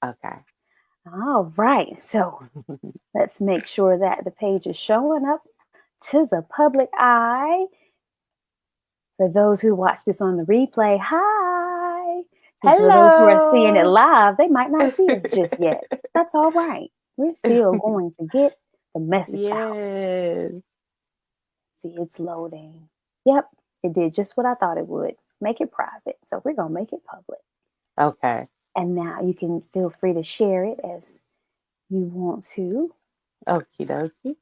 Okay. All right. So let's make sure that the page is showing up to the public eye. For those who watch this on the replay, hi. Because for those who are seeing it Hello. live, they might not see us just yet. That's all right. We're still going to get the message out. Yes. See, it's loading. Yep, it did just what I thought it would. Make it private. So we're going to make it public. Okay. And now you can feel free to share it as you want to. Okie dokie.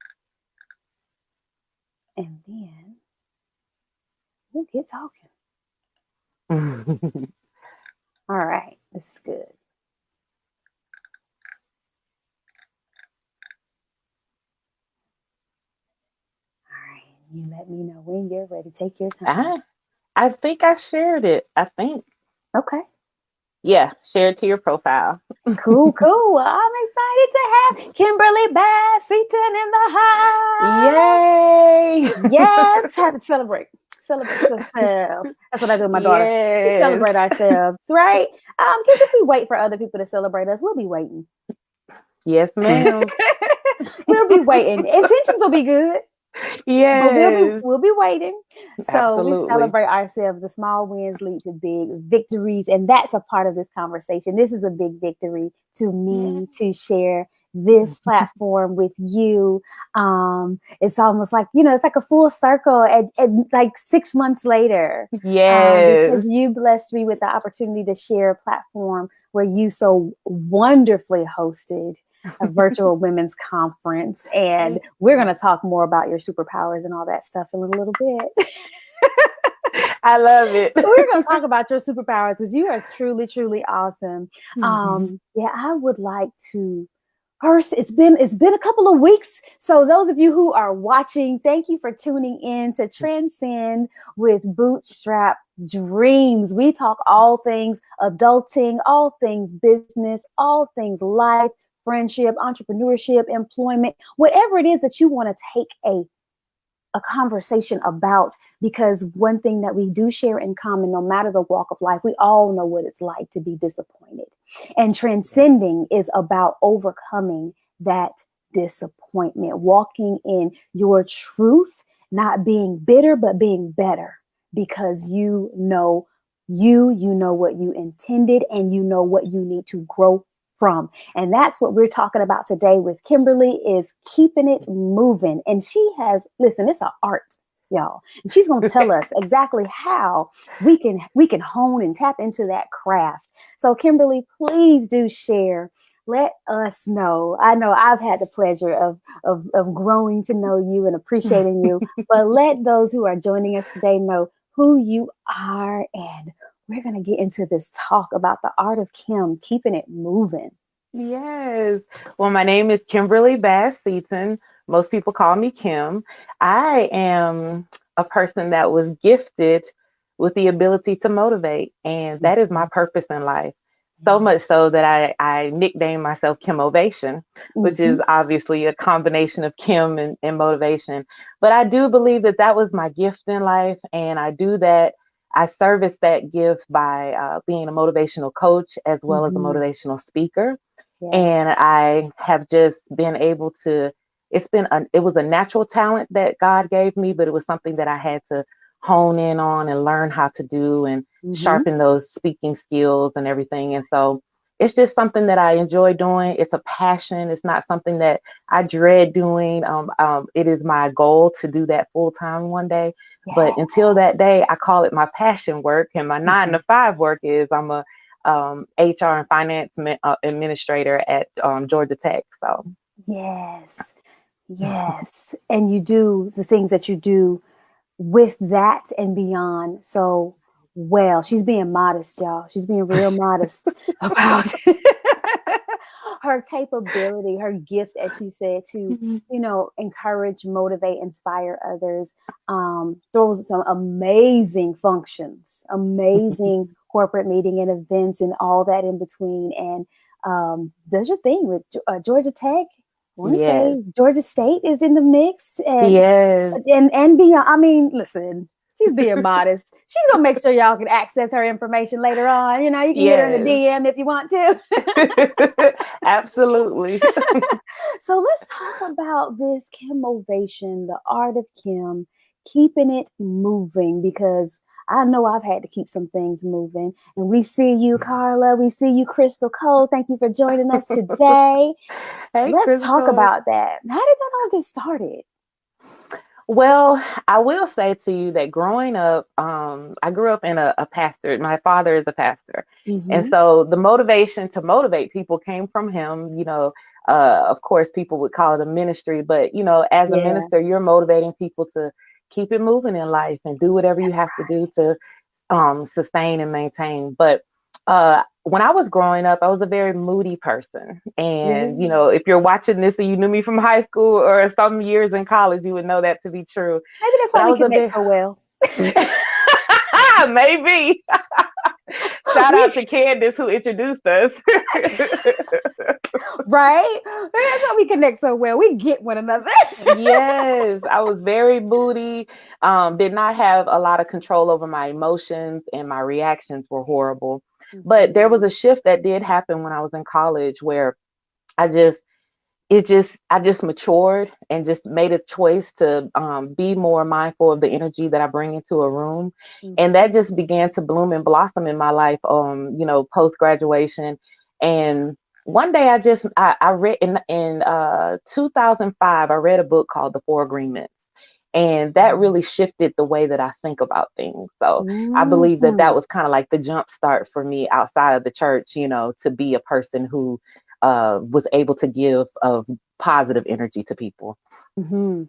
And then we'll get talking. All right, this is good. All right, you let me know when you're ready. Take your time. I, I think I shared it. I think. Okay. Yeah, share it to your profile. Cool, cool. I'm excited to have Kimberly Bassington in the house. Yay! Yes, have to celebrate. Celebrate yourself. That's what I do with my daughter. We Yes. celebrate ourselves, right? Because if we wait for other people to celebrate us, we'll be waiting. Yes, ma'am. We'll be waiting. Intentions will be good, but Yes, we'll be waiting. So we absolutely. celebrate ourselves. The small wins lead to big victories, and that's a part of this conversation. This is a big victory to Yeah. me to share this platform with you. It's almost like it's like a full circle. And like 6 months later, Yes. because you blessed me with the opportunity to share a platform where you so wonderfully hosted a virtual women's conference. And we're going to talk more about your superpowers and all that stuff in a little bit. I love it. We're going to talk about your superpowers because you are truly, truly awesome. Yeah, I would like to first, it's been a couple of weeks. So those of you who are watching, thank you for tuning in to Transcend with Bootstrap Dreams. We talk all things adulting, all things business, all things life, friendship, entrepreneurship, employment, whatever it is that you want to take a conversation about, because one thing that we do share in common, no matter the walk of life, we all know what it's like to be disappointed. And transcending is about overcoming that disappointment, walking in your truth, not being bitter, but being better, because you know what you intended, and you know what you need to grow from. And that's what we're talking about today with Kimberly, is keeping it moving. And she has, listen, it's an art, y'all. And she's going to tell us exactly how we can hone and tap into that craft. So Kimberly, please do share. Let us know. I know I've had the pleasure of growing to know you and appreciating you, but let those who are joining us today know who you are, and we're going to get into this talk about the art of Kim, keeping it moving. Yes. Well, my name is Kimberly Bass Seaton. Most people call me Kim. I am a person that was gifted with the ability to motivate, and that is my purpose in life. So much so that I nicknamed myself Kim Ovation, which Mm-hmm. is obviously a combination of Kim and motivation. But I do believe that that was my gift in life, and I do that. I service that gift by being a motivational coach as well as a Mm-hmm. motivational speaker, Yes. and I have just been able to. It was a natural talent that God gave me, but it was something that I had to hone in on and learn how to do and Mm-hmm. sharpen those speaking skills and everything. And so it's just something that I enjoy doing. It's a passion. It's not something that I dread doing. It is my goal to do that full time one day. But Yeah. until that day, I call it my passion work, and my nine Mm-hmm. to five work is I'm a HR and finance administrator at Georgia Tech. So, Yes. Yes. And you do the things that you do with that and beyond. So, well, she's being modest, y'all. She's being real modest about her capability, her gift, as she said, to, encourage, motivate, inspire others. Throws some amazing functions, amazing corporate meeting and events and all that in between. And does your thing with Georgia Tech. I want to yes, say Georgia State is in the mix, and yes, and beyond. I mean, listen. She's being modest. She's gonna make sure y'all can access her information later on. You know, you can hit her in the Yes. DM if you want to. Absolutely. So let's talk about this Kim Ovation, the art of Kim, keeping it moving, because I know I've had to keep some things moving. And we see you, Carla. We see you, Crystal Cole. Thank you for joining us today. Hey, Let's talk Crystal. about that. How did that all get started? Well, I will say to you that growing up, I grew up in a pastor. My father is a pastor. And Mm-hmm. so the motivation to motivate people came from him. Of course, people would call it a ministry, but, as a Yeah, minister, you're motivating people to keep it moving in life and do whatever you that's have to do to sustain and maintain. But when I was growing up, I was a very moody person. And, right. if you're watching this and you knew me from high school or some years in college, you would know that to be true. Maybe that's But why I we was a connect bit, so well. maybe. Shout We out to Candace who introduced us. right? Maybe that's why we connect so well. We get one another. Yes, I was very moody, did not have a lot of control over my emotions, and my reactions were horrible. But there was Mhm. a shift that did happen when I was in college where I just I just matured and just made a choice to be more mindful of the energy that I bring into a room. And Mhm. that just began to bloom and blossom in my life, post graduation. And one day I read in 2005, I read a book called The Four Agreements. And that Mhm. really shifted the way that I think about things. So I believe that Mhm. that was kind of like the jump start for me outside of the church, to be a person who was able to give of positive energy to people. Mhm.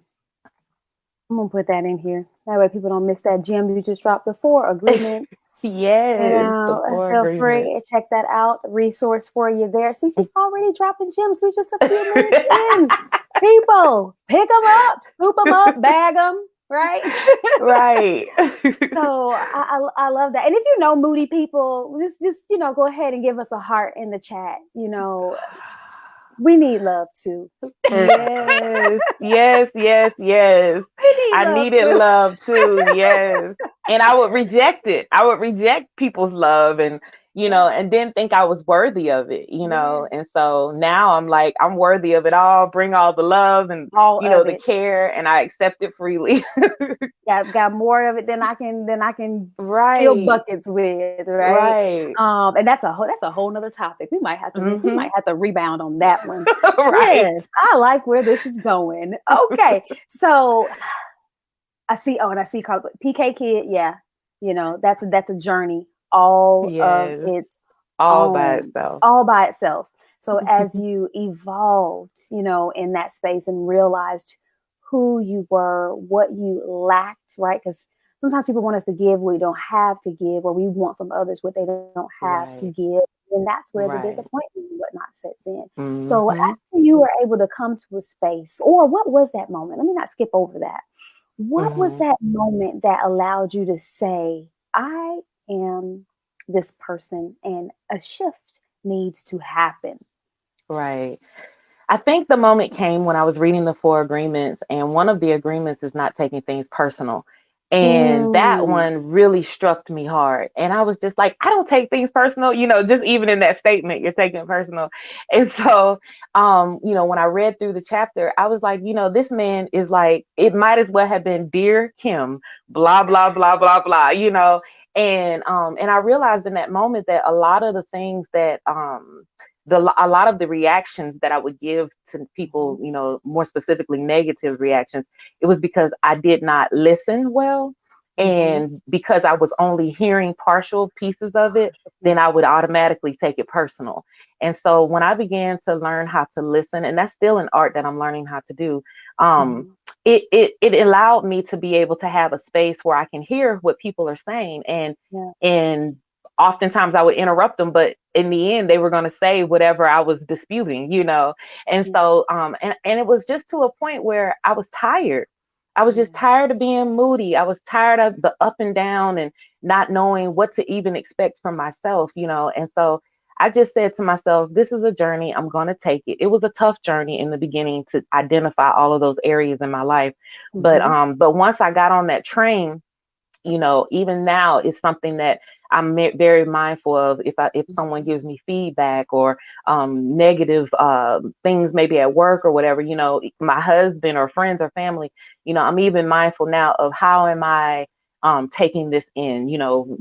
I'm gonna put that in here. That way people don't miss that gem you just dropped. The four agreements. Yes, the four Feel agreements. free to check that out. Resource for you there. See, she's already dropping gems. We're just a few minutes in. People, pick them up, scoop them up, bag them. Right. Right. So I love that. And if you know moody people, just go ahead and give us a heart in the chat. We need love too. Yes, yes, yes, yes. We need I love needed too. love too. Yes. And I would reject it. I would reject people's love and, Yeah. and then think I was worthy of it. Yes. And so now I'm like, I'm worthy of it all. Bring all the love and, All of the it. care, and I accept it freely. Got more of it than I can fill Right. buckets with, right? Right. And that's a whole nother topic. We might Hmm. have to rebound on that one. Right. Yes, I like where this is going. Okay, so and I see Carl, PK Kid. Yeah, that's a journey all of Yes. its All by own, itself. all by itself. So as you evolved, in that space and realized who you were, what you lacked, right? Because sometimes people want us to give what we don't have to give, or we want from others what they don't have to Right. give. And that's where the Right. disappointment and whatnot sets in. So Hmm. after you were able to come to a space, or what was that moment? Let me not skip over that. What was Hmm. that moment that allowed you to say, I am this person and a shift needs to happen? Right. I think the moment came when I was reading the four agreements, and one of the agreements is not taking things personal. And that Mm, one really struck me hard. And I was just like, I don't take things personal, just even in that statement, you're taking it personal. And so, when I read through the chapter, I was like, this man is like, it might as well have been Dear Kim, blah, blah, blah, blah, blah. And I realized in that moment that a lot of the things that, a lot of the reactions that I would give to people, mhm, more specifically negative reactions, it was because I did not listen well. mhm. And because I was only hearing partial pieces of it, Partial then I would pieces. automatically take it personal. And so when I began to learn how to listen, and that's still an art that I'm learning how to do, um, Mhm. it allowed me to be able to have a space where I can hear what people are saying. Yeah. And oftentimes I would interrupt them, but in the end, they were going to say whatever I was disputing. And Yeah. so, and it was just to a point where I was tired. I was just Yeah. tired of being moody. I was tired of the up and down and not knowing what to even expect from myself. And so I just said to myself, this is a journey. I'm going to take it. It was a tough journey in the beginning to identify all of those areas in my life. But, Mhm. but once I got on that train, even now it's something that I'm very mindful of. If someone gives me feedback or negative things, maybe at work or whatever, my husband or friends or family, I'm even mindful now of how am I taking this in.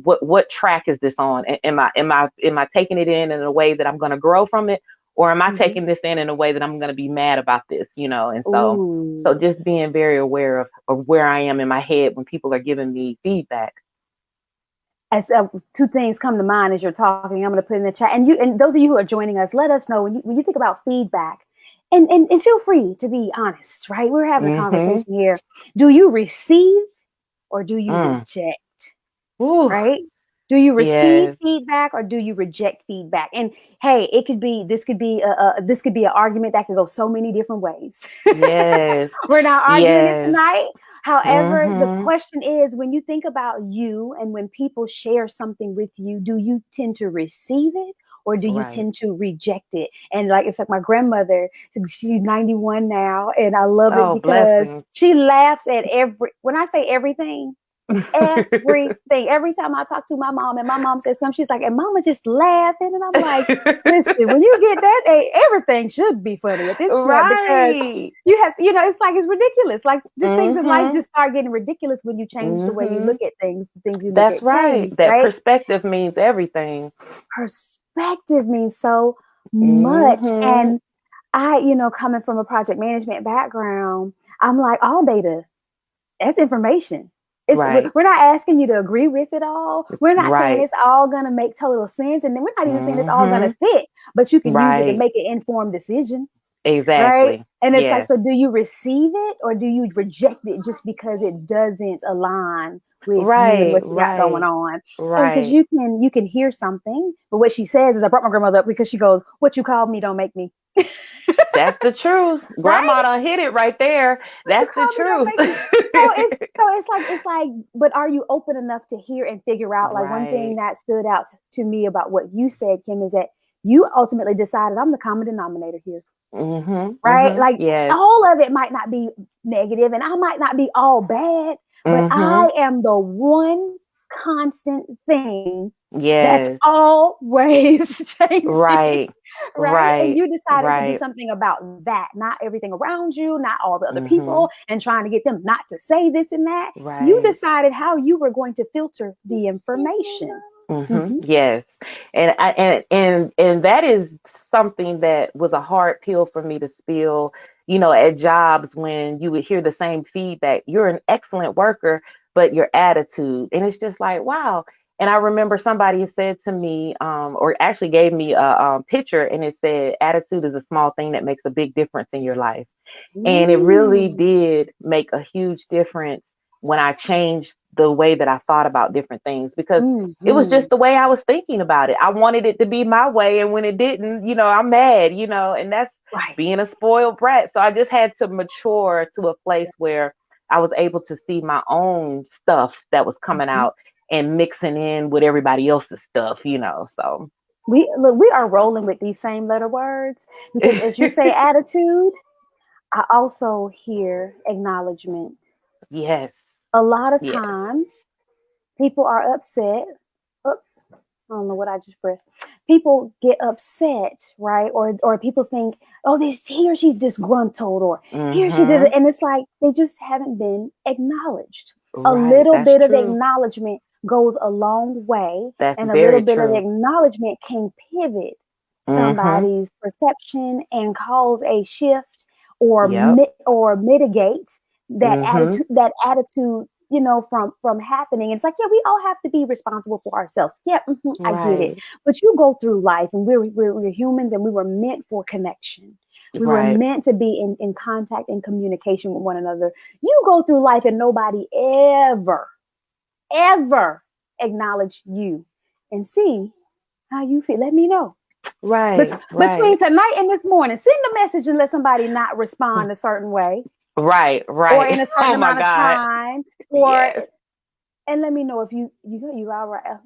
What track is this on? Am I taking it in a way that I'm going to grow from it, or am I Mm-hmm. taking this in a way that I'm going to be mad about this? And so Ooh. just being very aware of where I am in my head when people are giving me feedback. As two things come to mind as you're talking, I'm going to put in the chat. And those of you who are joining us, let us know when you think about feedback, and feel free to be honest. Right, we're having a Mm-hmm. conversation here. Do you receive or do you Mm. reject? Ooh, Right? Do you receive yes, feedback or do you reject feedback? And hey, this could be an argument that could go so many different ways. yes, We're not arguing it yes. tonight. However, the Mm-hmm. question is, when you think about you and when people share something with you, do you tend to receive it or do you Right. tend to reject it? And like it's like my grandmother, she's 91 now, and I love it Oh, because blessing. she laughs at when I say everything, everything. Every time I talk to my mom and my mom says something, she's like, and mama just laughing. And I'm like, listen, when you get that, everything should be funny at this point because Right. it's like it's ridiculous. Like just things in life Mm-hmm. just start getting ridiculous when you change the way you Mm-hmm. look at things, the things you look That's at right. change, That right? perspective means everything. Perspective means so much. Mm-hmm. And coming from a project management background, I'm like, all data, that's information. Right. We're not asking you to agree with it all. We're not saying Right. it's all going to make total sense. And then we're not even saying it's all going Mm-hmm. to fit, but you can use it to Right. make an informed decision. Right. Exactly. And it's like, Yes. so do you receive it or do you reject it just because it doesn't align with you and Right. what you got going Right. on? And because Right. you can hear something, but what she says is, I brought my grandmother up because she goes, what you called me don't make me. That's the truth. Right? Grandma done hit it right there. What you That's the call me don't truth. make me. So it's like, but are you open enough to hear and figure out? Like one thing Right. that stood out to me about what you said, Kim, is that you ultimately decided I'm the common denominator here, Mhm. right? Mhm. Like Yes. all of it might not be negative, and I might not be all bad, but Mhm. I am the one constant thing that's Yes. always changing. Right. Right? And Right. you decided to do Right. something about that, not everything around you, not all the other Mhm. people, and trying to get them not to say this and that. You Right. decided how you were going to filter the information. Mm-hmm. Mhm. Yes, and that is something that was a hard pill for me to spill. At jobs when you would hear the same feedback, you're an excellent worker, but your attitude, and it's just like wow. And I remember somebody said to me, or actually gave me a picture, and it said, "Attitude is a small thing that makes a big difference in your life." And it really Ooh. did make a huge difference when I changed the way that I thought about different things because it was Mhm. just the way I was thinking about it. I wanted it to be my way. And when it didn't, I'm mad, and that's Right. being a spoiled brat. So I just had to mature to a place where I was able to see my own stuff that was coming Mhm. out and mixing in with everybody else's stuff. So, We are rolling with these same letter words because as you say attitude, I also hear acknowledgement. yes, A lot of yes. times people are upset. Oops, I don't know what I just pressed. People get upset, right? Or people think, oh, this he or she's disgruntled, or he or she did it, Mm-hmm. and it's like they just haven't been acknowledged. A Right. little That's bit of true. acknowledgement goes a long way, That's and a little very bit of true. acknowledgement can pivot Mm-hmm. somebody's perception and cause a shift Yep. or mitigate Mm-hmm. that attitude, from happening. It's like, yeah, we all have to be responsible for ourselves. Yeah, I get it. Right. But you go through life, and we're humans, and we were meant for connection. We were Right. meant to be in contact and communication with one another. You go through life and nobody ever acknowledge you and see how you feel. Let me know. But Right. between Right. tonight and this morning, send a message and let somebody not respond a certain way Right. or Right. in a certain Oh my amount of God. time, or Yes. and let me know if you all right.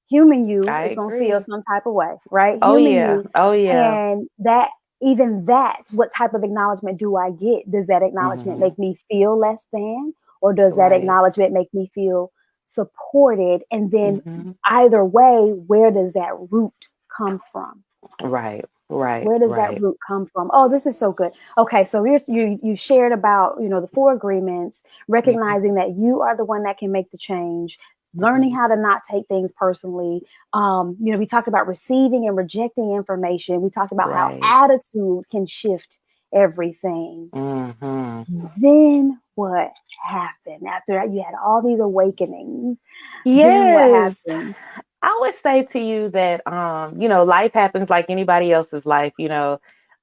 Human you I is gonna feel agree. some type of way, right? Oh Human yeah. you, Oh yeah. and that even that, what type of acknowledgement do I get? Does that acknowledgement Mm-hmm. make me feel less than, or does that Right. acknowledgement make me feel supported? And then Mm-hmm. either way, where does that root come from? Right. Right. Where does that Right. root come from? Oh, this is so good. Okay, so you shared about, the 4 agreements, Mm-hmm. recognizing that you are the one that can make the change, learning Mm-hmm. how to not take things personally. We talked about receiving and rejecting information. We talked about how Right. attitude can shift everything. Mm-hmm. Then what happened after that? You had all these awakenings. Then what Yes. happened? I would say to you that life happens like anybody else's life,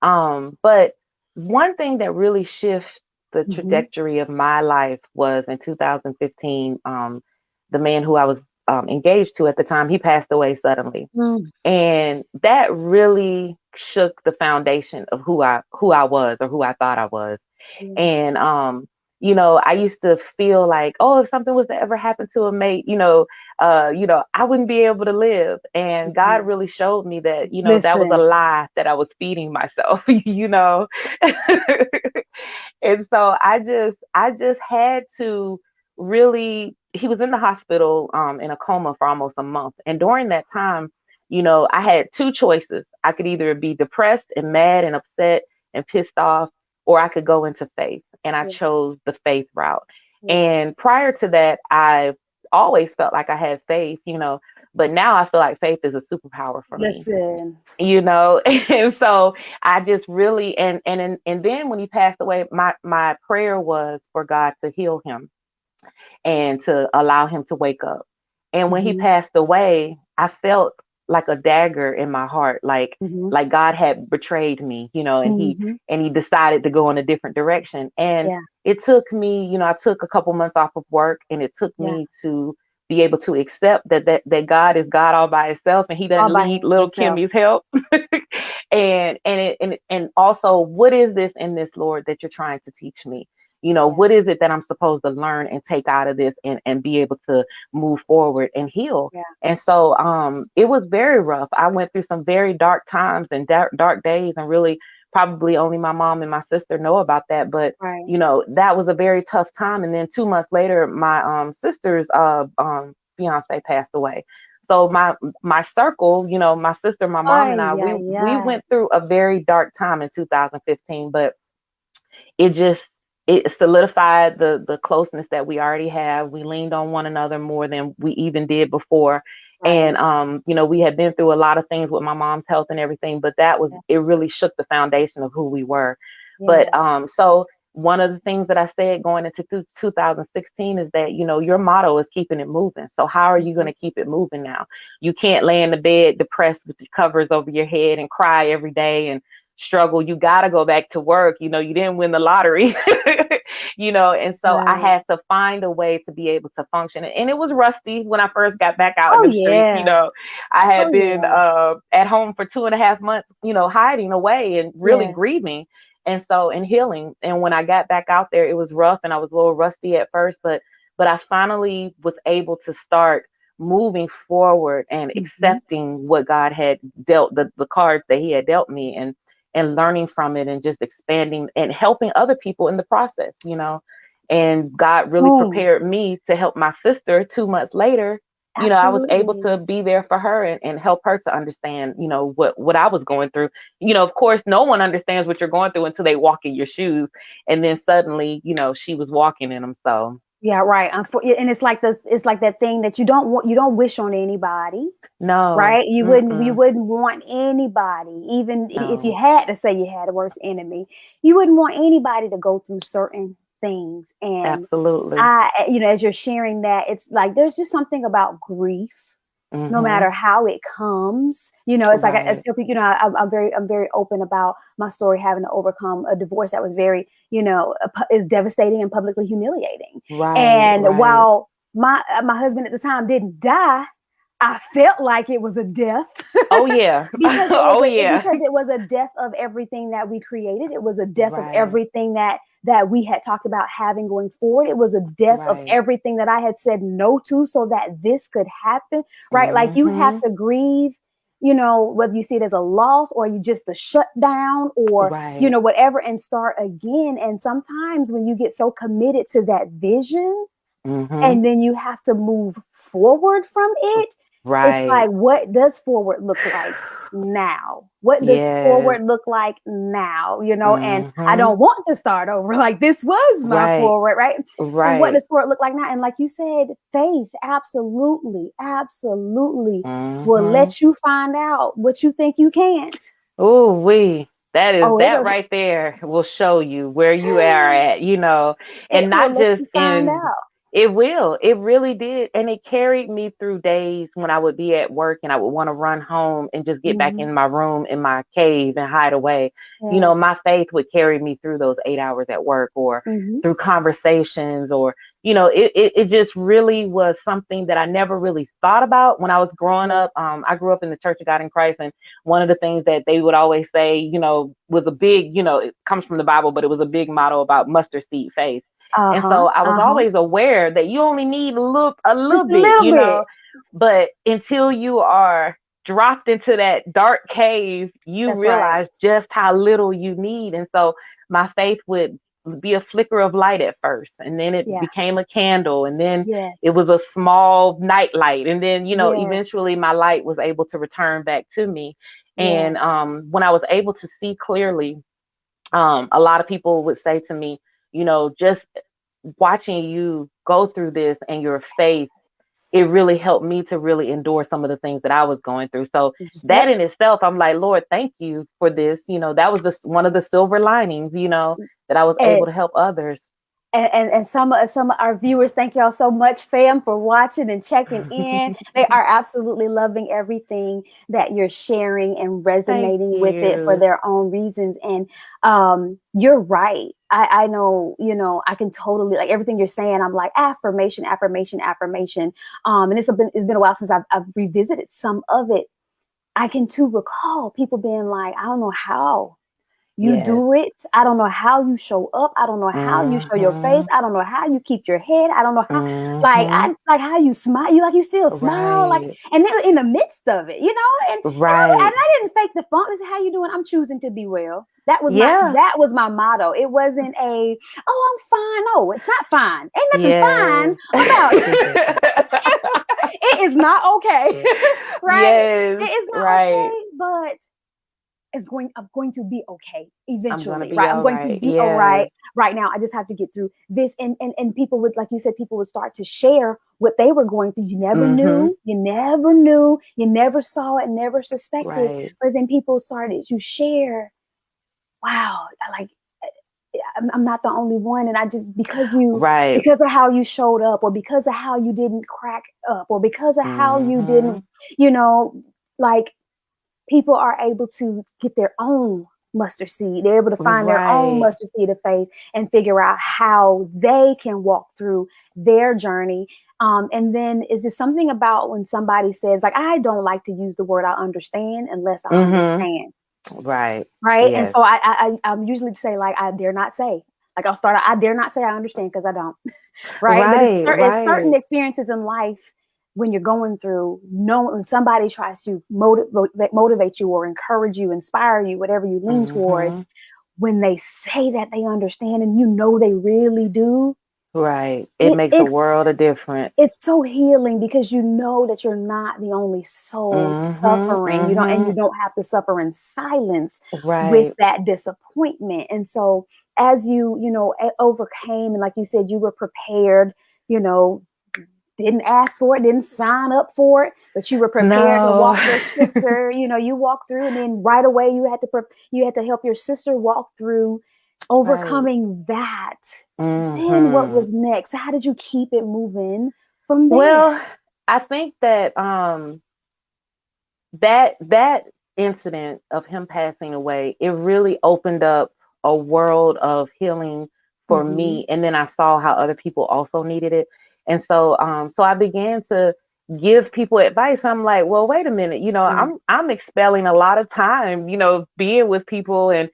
but one thing that really shifted the Hmm. trajectory of my life was in 2015. The man who I was engaged to at the time, he passed away suddenly. Mm, And that really shook the foundation of who I was, or who I thought I was. yeah, And I used to feel like, oh, if something was to ever happen to a mate, I wouldn't be able to live. And God mhm. really showed me that, that was a Listen. lie that I was feeding myself, And so I just had to really, he was in the hospital in a coma for almost a month. And during that time, I had two choices. I could either be depressed and mad and upset and pissed off, or I could go into faith. And I Yeah, chose the faith route. yeah. And prior to that, I always felt like I had faith, but now I feel like faith is a superpower for me, Listen. and so I just really, and then when he passed away, my prayer was for God to heal him and to allow him to wake up. And when he Mhm, passed away, I felt like a dagger in my heart, mhm, like God had betrayed me, and he mhm. and he decided to go in a different direction. And Yeah, it took me, I took a couple months off of work, and it took yeah. me to be able to accept that God is God all by himself, and he All doesn't by need little himself. Kimmy's help. And also, what is this in this, Lord, that you're trying to teach me? Yeah, What is it that I'm supposed to learn and take out of this, and be able to move forward and heal? yeah. And so it was very rough. I went through some very dark times and dark days, and really probably only my mom and my sister know about that. But Right. that was a very tough time. And then 2 months later, my sister's fiance passed away. So my circle, my sister, my mom, and Ay, I, we ay, we ay. went through a very dark time in 2015. But it just, it solidified the closeness that we already have. We leaned on one another more than we even did before. And Right. we had been through a lot of things with my mom's health and everything, but Yeah, it really shook the foundation of who we were. But yeah. so one of the things that I said going into 2016 is that, your motto is keeping it moving. So how are you going Mhm. to keep it moving now? You can't lay in the bed depressed with the covers over your head and cry every day and struggle. You got to go back to work. You didn't win the lottery. And so I Right. had to find a way to be able to function. And it was rusty when I first got back out in Oh, them streets. yeah. I Oh, had been yeah. at home for 2.5 months, hiding away and really Yes. grieving. And so, and healing. And when I got back out there, it was rough and I was a little rusty at first, but I finally was able to start moving forward and Mhm. accepting what God had dealt, the cards that he had dealt me, and learning from it, and just expanding and helping other people in the process. And God really Boom. prepared me to help my sister 2 months later. I was able to Absolutely. be there for her, and help her to understand, what I was going through. Of course, no one understands what you're going through until they walk in your shoes. And then suddenly, she was walking in them. So Yeah, right. And it's like that thing that you don't wish on anybody. no, Right? You mm-mm, wouldn't want anybody, even if you no, had to say you had a worst enemy, you wouldn't want anybody to go through certain things. And absolutely. as you're sharing that, it's like there's just something about grief, no Mm-hmm. matter how it comes. It's like I Right, tell people, I'm very open about my story, having to overcome a divorce that was very, is devastating and publicly humiliating. right, And right. while my husband at the time didn't die, I felt like it was a death Oh yeah. Oh yeah. because it was a death of everything that we created. It was a death of Right, everything that we had talked about having going forward. It was a death of right. everything that I had said no to so that this could happen, right? Like you have Mm-hmm. to grieve. whether you see it as a loss or you just a shutdown or, Right. whatever, and start again. And sometimes when you get so committed to that vision Mm-hmm. and then you have to move forward from it, it's Right. like, what does forward look like now? What does Yes. forward look like now? And I Mm-hmm. don't want to start over. Like, this was my Right. forward, right? And what Right. does forward look like now? And like you said, faith, absolutely, absolutely will Mm-hmm. let you find out what you think you can't. Oh, that is Oh, that right there will show you where you are at, and it will not let just you find in out. it will. It really did. And it carried me through days when I would be at work and I would want to run home and just get back Hmm. in my room in my cave and hide away. Yes. My faith would carry me through those 8 hours at work or Hmm. through conversations or it just really was something that I never really thought about when I was growing Yeah. up. I grew up in the Church of God in Christ, and one of the things that they would always say, was a big, it comes from the Bible, but it was a big motto about mustard seed faith. And Uh-huh. so I was Uh-huh. always aware that you only need a Just little a bit, little bit. but until you are dropped into that dark cave, you That's right. realize just how little you need. And so my faith would be a flicker of light at first, and then it Yeah. became a candle, and then it Yes. was a small night light, and then Yes. eventually my light was able to return back to me. Yeah. And when I was able to see clearly, a lot of people would say to me, just watching you go through this and your faith, it really helped me to really endure some of the things that I was going through. So that Yep. in itself, I'm like, Lord, thank you for this. That was one of the silver linings, that I was And able to help others. and some of our viewers, thank y'all so much, fam, for watching and checking in. They are absolutely loving everything that you're sharing and Thank resonating with it for you. their own reasons. And you're right. I know, I can totally, like, everything you're saying. I'm like, affirmation, affirmation, affirmation. And it's been a while since I've revisited some of it. I can too recall people being like, I don't know how you Yes. do it. I don't know how you show up. I don't know how you show your face. Mhm. I don't know how you keep your head. I don't know how, like, Mhm. I like how you smile. You still smile, like, Right. and then in the midst of it, and Right. I didn't fake the funk. This is how you doing. I'm choosing to be well. Yeah. That was my motto. It wasn't oh, I'm fine. No, it's not fine. Ain't nothing fine Yes. about it. Is not okay, right? It Yes. is not Right. okay, but I'm going to be okay I'm gonna eventually, be right? I'm all going to right. be all Yes. right right now. I just have to get through this. And people would, like you said, people would start to share what they were going through. Mhm. You never saw it, never suspected. Right. But then people started to share, wow, like, I'm not the only one. And I just, Right. because of how you showed up, or because of how you didn't crack up, or because of how you didn't, Mhm. you know, like, people are able to get their own mustard seed. They're able to find their own Right. mustard seed of faith and figure out how they can walk through their journey. And then is it something about when somebody says, like, I don't like to use the word I understand unless I Mhm. understand. Right. Right. And Yes. so I'm usually say, like, I dare not say, like, I'll start, I dare not say I understand, because I don't. Right. But Right. it's certain Right. experiences in life when you're going through, when somebody tries to motivate you or encourage you, inspire you, whatever you lean towards, Mhm. when they say that they understand and they really do, Right. It it, makes a it's world of difference. it's so healing, because you know that you're not the only soul Mhm. suffering, and you Mhm. don't have to suffer in silence with Right. that disappointment. And so as you overcame, and like you said, you were prepared, you know, didn't ask for it, didn't sign up for it, but you were prepared to No. walk your sister, you walked through, and then right away you had to help your sister walk through Right. overcoming that. Then what Mhm. was next? How did you keep it moving from there? Well, I think that that incident of him passing away, it really opened up a world of healing for Hmm. me, and then I saw how other people also needed it. And so I began to give people advice. I'm like, well, wait a minute, Yeah. I'm expelling a lot of time, being with people and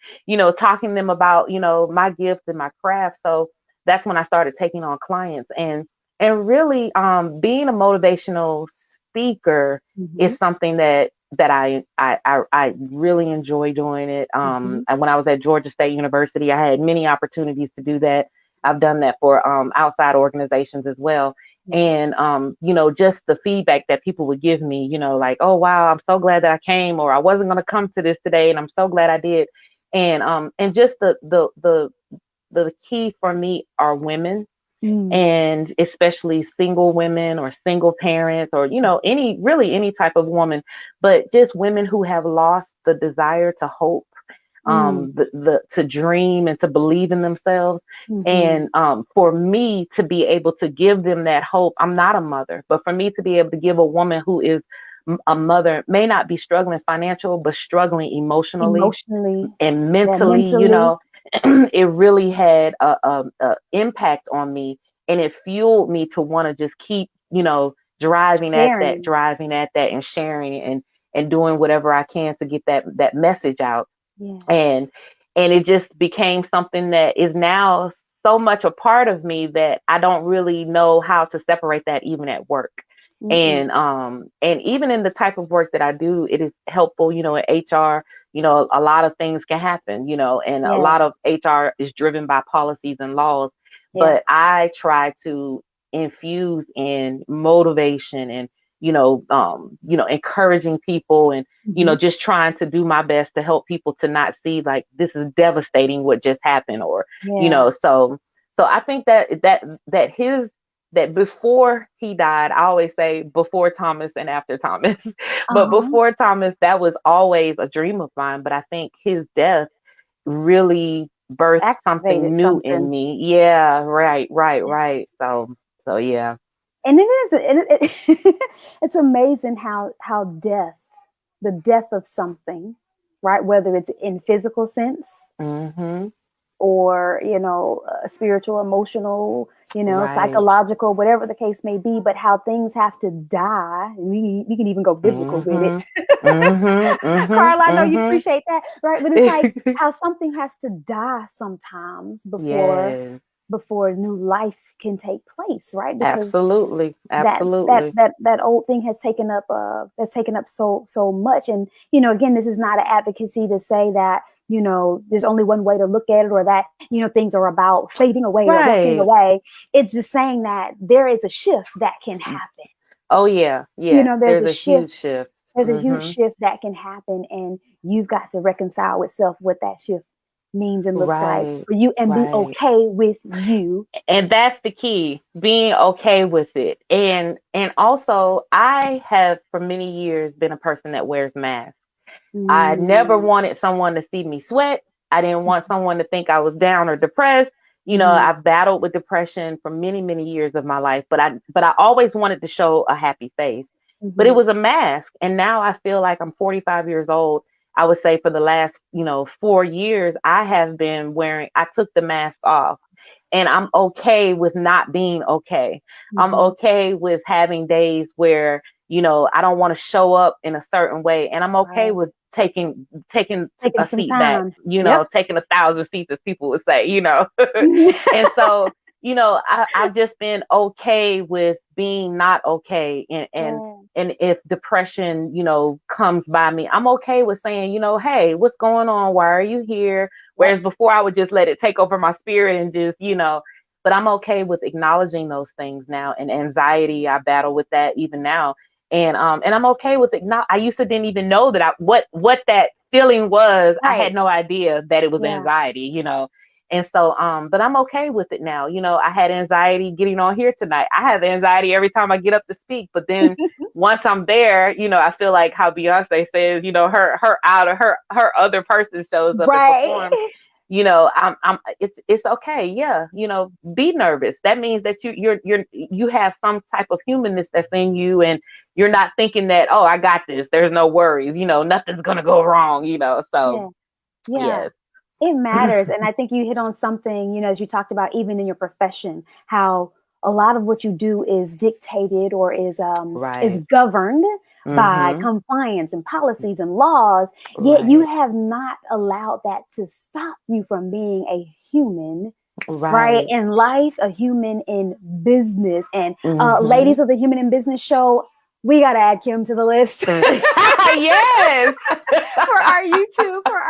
talking to them about my gift and my craft. So that's when I started taking on clients, and really being a motivational speaker Hmm. is something that that I really enjoy doing it. Mhm. And when I was at Georgia State University, I had many opportunities to do that. I've done that for outside organizations as well. Yeah. And just the feedback that people would give me, like, oh wow, I'm so glad that I came, or I wasn't going to come to this today, and I'm so glad I did. And just the key for me are women, Mm. and especially single women or single parents, or any type of woman, but just women who have lost the desire to hope, Mm. the to dream and to believe in themselves. Mhm. And for me to be able to give them that hope, I'm not a mother, but for me to be able to give a woman who is a mother, may not be struggling financial, but struggling emotionally Emotionally, and yeah, mentally, mentally. it really had a impact on me, and it fueled me to want to just keep, Sharing. driving at that, and sharing, and doing whatever I can to get that message out. Yes. And and it just became something that is now so much a part of me that I don't really know how to separate that even at work. Mm-mm. And even in the type of work that I do, it is helpful, in HR. A lot of things can happen, and a Yes. lot of HR is driven by policies and laws, Yeah. but I try to infuse in motivation, and encouraging people, and Mhm. just trying to do my best to help people to not see like this is devastating what just happened, or Yeah. so I think that before he died, I always say before Thomas and after Thomas, but Uh-huh. before Thomas, that was always a dream of mine. But I think his death really birthed something Activated new in something. me. Yeah, right, right, Yeah. right. So yeah. And it's amazing how the death of something, right? Whether it's in physical sense Mhm. or, spiritual, emotional, Right. psychological, whatever the case may be, but how things have to die. We can even go biblical with it. Mhm. Mhm. Mhm. Carl, I know you Mhm. appreciate that, right? But it's like how something has to die sometimes Yes. before new life can take place, right? Because Absolutely. that that Absolutely. that that old thing has taken up so much. And again, this is not an advocacy to say that there's only one way to look at it, or that things are about fading away or walking Right. away. It's just saying that there is a shift that can happen. Oh yeah. Yes. There's There's a a shift huge shift. there's a huge Mhm. shift that can happen, and you've got to reconcile with self what that shift means and looks like Right. for you, and be Right. okay with you. And that's the key, being okay with it. And also, I have for many years been a person that wears masks. I never Mm. wanted someone to see me sweat. I didn't want someone to think I was down or depressed. Mhm. I've battled with depression for many, many years of my life, but I always wanted to show a happy face. But it Mhm. was a mask. And now I feel like I'm 45 years old. I would say for the last, 4 years, I took the mask off, and I'm okay with not being okay. I'm Mhm. okay with having days where, I don't want to show up in a certain way, and I'm okay Right. with taking Taking a some seat back, time. Yep. taking 1,000 seats, as people would say. And so, I've just been okay with being not okay, Yeah. and if depression, comes by me, I'm okay with saying, hey, what's going on? Why are you here? Yep. Whereas before I would just let it take over my spirit and just, but I'm okay with acknowledging those things now. And anxiety, I battle with that even now. And I'm okay with it. I used to didn't even know that what that feeling was. I had Right. no idea that it was Yeah. anxiety. And so, but I'm okay with it now. I had anxiety getting on here tonight. I have anxiety every time I get up to speak. But then once I'm there, I feel like how Beyonce says, her other person shows up and Right. performs. It's okay. Yeah. Be nervous. That means that you have some type of humanness that's in you, and you're not thinking that, oh, I got this. There's no worries. Nothing's gonna go wrong. So Yeah. Yeah. yes. It matters. And I think you hit on something, as you talked about, even in your profession, how a lot of what you do is dictated or is Right. governed by Mm-hmm. compliance and policies and laws. Yet you Right. have not allowed that to stop you from being a human, right? Right. In life, a human in business. And Mm-hmm. ladies of the Human in Business show, we got to add Kim to the list. Yes. for our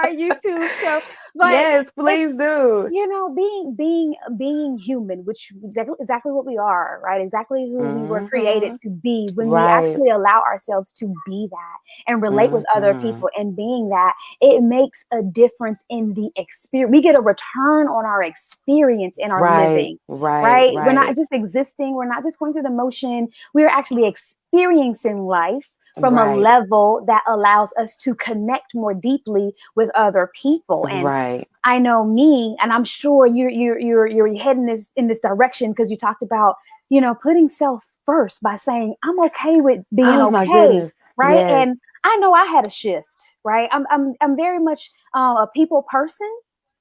YouTube show. But Yes, please it's, do. you know, being human, which exactly what we are, right? Exactly who we were created Mm-hmm. to be, when we Right. actually allow ourselves to be that and relate with other Mm-hmm. people and being that, it makes a difference in the experience. We get a return on our experience in our Right, living, right, right? We're not right, just existing, we're not just going through the motion, we're actually experiencing life from a right, level that allows us to connect more deeply with other people. And right. I know me, and I'm sure you're heading this in this direction, because you talked about, you know, putting self first by saying I'm okay with being Oh my okay, goodness. right? Yes. And I know I had a shift, right? I'm very much a people person.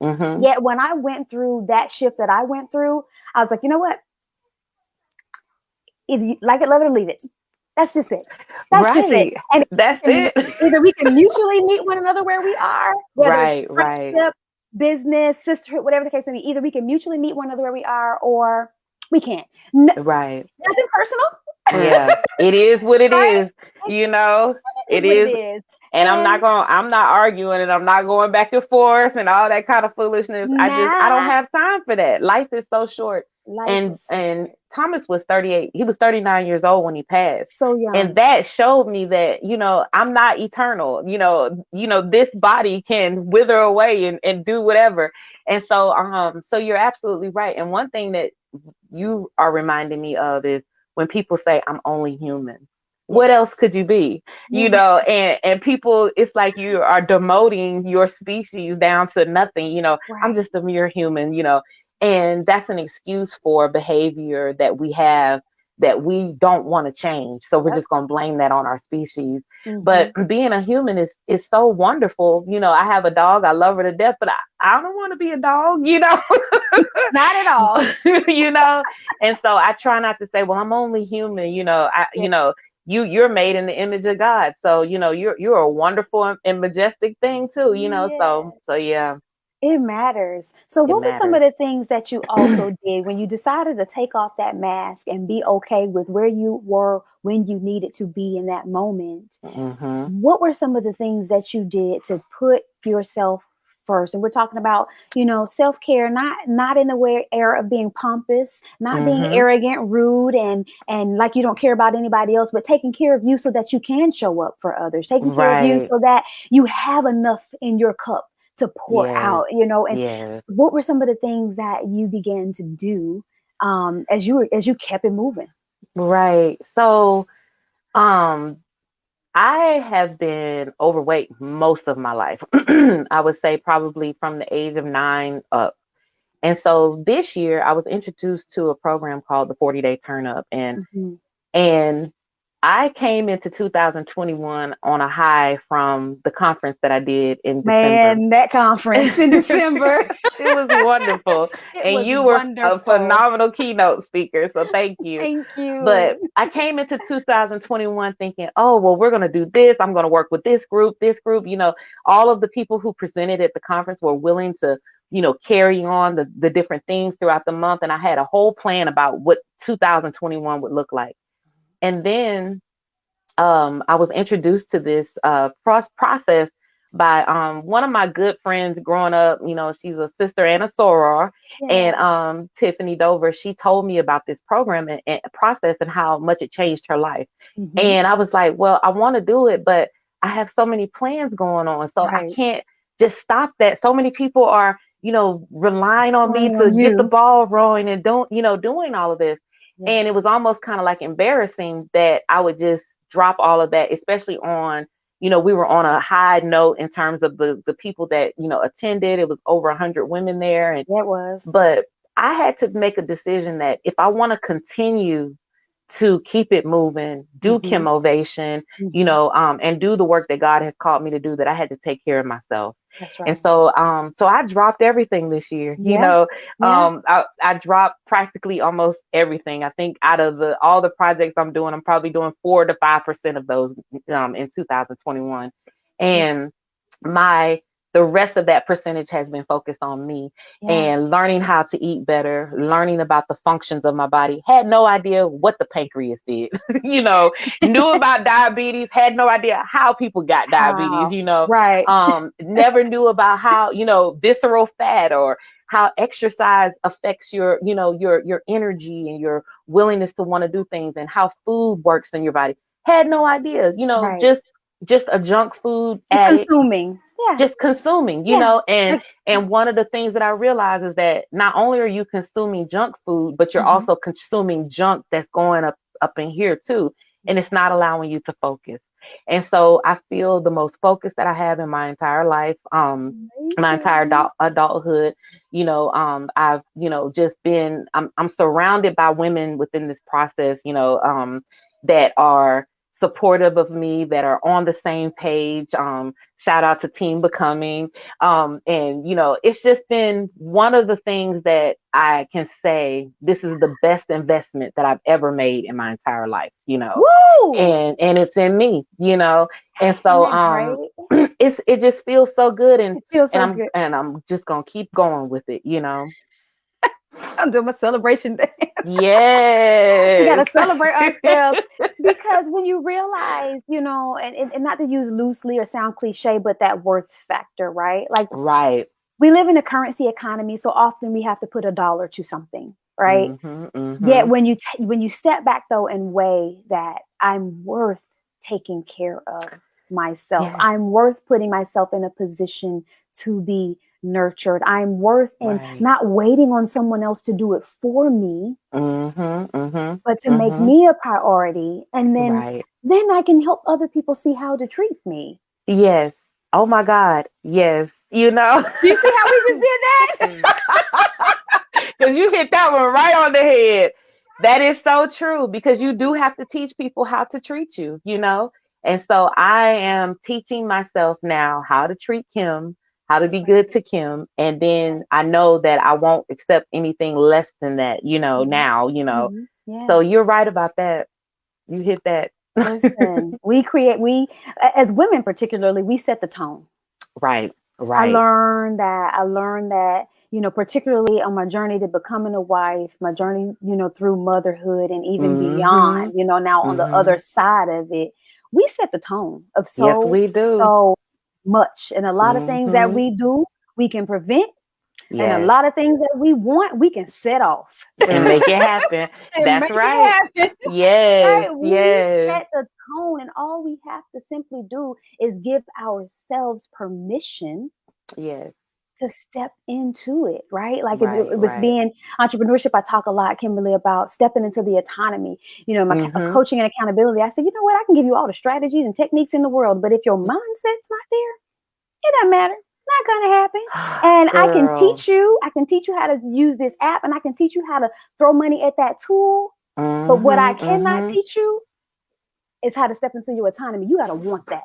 Mm-hmm. Yet when I went through that shift that I went through, I was like, you know what? If you like it, love it, or leave it. That's just it. That's just it. Right. And That's it. either we can mutually meet one another where we are, whether it's Right, right, friendship, business, sisterhood, whatever the case may be. Either we can mutually meet one another where we are, or we can't. right. Nothing personal, Yeah. It is what it right? is. You know, It it just is what it is. is. And And I'm not arguing and I'm not going back and forth and all that kind of foolishness. I don't nah, have time for that. Life is so short. life And is so short. Thomas was 38. He was 39 years old when he passed. So And young. that showed me that, I'm not eternal. This body can wither away and do whatever. And so you're absolutely right. And one thing that you are reminding me of is when people say I'm only human. What Yes. else could you be? Yeah. And people, it's like you are demoting your species down to nothing. I'm Right. just a mere human. And that's an excuse for behavior that we have that we don't want to change. So we're Yep. just going to blame that on our species. Mm-hmm. But being a human is so wonderful. I have a dog. I love her to death, but I don't want to be a dog, Not at all. you know and so I try not to say, well, I'm only human. Yeah. You're made in the image of God, so you're a wonderful and majestic thing too. Yeah. So yeah, It matters. So, it what were some matters. of the things that you also did when you decided to take off that mask and be okay with where you were when you needed to be in that moment? Hmm. What were some of the things that you did to put yourself first? And we're talking about, self-care, not in the way era of being pompous, not being Hmm. arrogant, rude, and like you don't care about anybody else, but taking care of you so that you can show up for others, taking care of you Right. so that you have enough in your cup to pour Yes. out, and Yes. what were some of the things that you began to do as you kept it moving? Right. So um I have been overweight most of my life. I would say probably from the age of 9 up. And so this year I was introduced to a program called the 40-day turn up, Mhm. and I came into 2021 on a high from the conference that I did in December. Man, that conference in December. It was wonderful. It And was you were a wonderful. phenomenal keynote speaker. So thank you. Thank But you. I came into 2021 thinking, oh, well, we're going to do this. I'm going to work with this group, this group. All of the people who presented at the conference were willing to, carry on the different things throughout the month. And I had a whole plan about what 2021 would look like. And then I was introduced to this process by one of my good friends growing up. She's a sister and a soror, and Yeah. Tiffany Dover. She told me about this program and process and how much it changed her life. Hmm. And I was like, well, I want to do it, but I have so many plans going on, so I Right. can't just stop that. So many people are, relying on me Pouring to on get the you. ball rolling and doing all of this. Yeah. And it was almost kind of like embarrassing that I would just drop all of that, especially on, we were on a high note in terms of the people that, attended. It was over 100 women there. That was. But I had to make a decision that if I want to continue to keep it moving, do Hmm. Kim Ovation, Hmm. and do the work that God has called me to do, that I had to take care of myself. That's And right. so I dropped everything this year. Yeah. Yeah. I dropped practically almost everything. I think out of all the projects I'm doing, I'm probably doing 4 to 5% of those in 2021. Yeah. And my the rest of that percentage has been focused on me Yeah. and learning how to eat better, learning about the functions of my body. Had no idea what the pancreas did, you know, knew about diabetes, had no idea how people got diabetes, How? you know, Right. never knew about how, you know, visceral fat or how exercise affects your, you know, your energy and your willingness to want to do things and how food works in your body. Had no idea, you know, Right. just a junk food Just addict, consuming. Yeah. just consuming, you Yeah. know, Like, and one of the things that I realize is that not only are you consuming junk food, but you're mhm. also consuming junk that's going up in here too, and it's not allowing you to focus. And so I feel the most focus that I have in my entire life, my entire Amazing. adulthood. You know, I've, you know, just been, I'm surrounded by women within this process, you know, that are supportive of me, that are on the same page. Shout out to Team Becoming. And, you know, it's just been one of the things that I can say this is the best investment that I've ever made in my entire life, you know, Woo! and it's in me, you know. And Isn't so that great? it just feels so good, It feels and so good. I'm just gonna keep going with it, you know. I'm doing my celebration dance. We got Yes. to celebrate ourselves because when you realize, you know, and not to use loosely or sound cliche, but that worth factor, right? Like Right. we live in a currency economy, so often we have to put a dollar to something, right? Mhm. Yet Mhm. when you step back though and weigh that I'm worth taking care of myself. Yes. I'm worth putting myself in a position to be nurtured. I'm worth in Right. not waiting on someone else to do it for me, Mhm. Mhm. but to make Mhm. me a priority. And Right. then I can help other people see how to treat me. Yes. Oh my God. Yes. You know. You see how we just did that? Because you hit that one right on the head. That is so true because you do have to teach people how to treat you, you know? And so I am teaching myself now how to treat Kim, how to That's be right. good to Kim. And That's then I know that I won't accept anything less than that, you know, right. now, you know. Yeah. So you're right about that. You hit that. Listen, as women particularly, we set the tone. Right, right. I learned that, you know, particularly on my journey to becoming a wife, my journey, you know, through motherhood and even Mm-hmm. beyond, you know, now on the Mm-hmm. other side of it, we set the tone of Yes, we do. so much. And a lot of things that Mm-hmm. we do, we can prevent. And a Yes. lot of things that we want, we can set off And make it happen. and That's make right. it happen. Yes, Right? We yes, set the tone, and all we have to simply do is give ourselves permission yes. to step into it, right? Like Right, with right. being entrepreneurship, I talk a lot, Kimberly, about stepping into the autonomy. You know, my Mm-hmm. coaching and accountability. I said, you know what? I can give you all the strategies and techniques in the world, but if your mindset's not there, it doesn't matter. Not gonna happen. And Girl. I can teach you how to use this app, and I can teach you how to throw money at that tool. But what I Mm-hmm. cannot Mm-hmm. teach you is how to step into your autonomy. You gotta want that.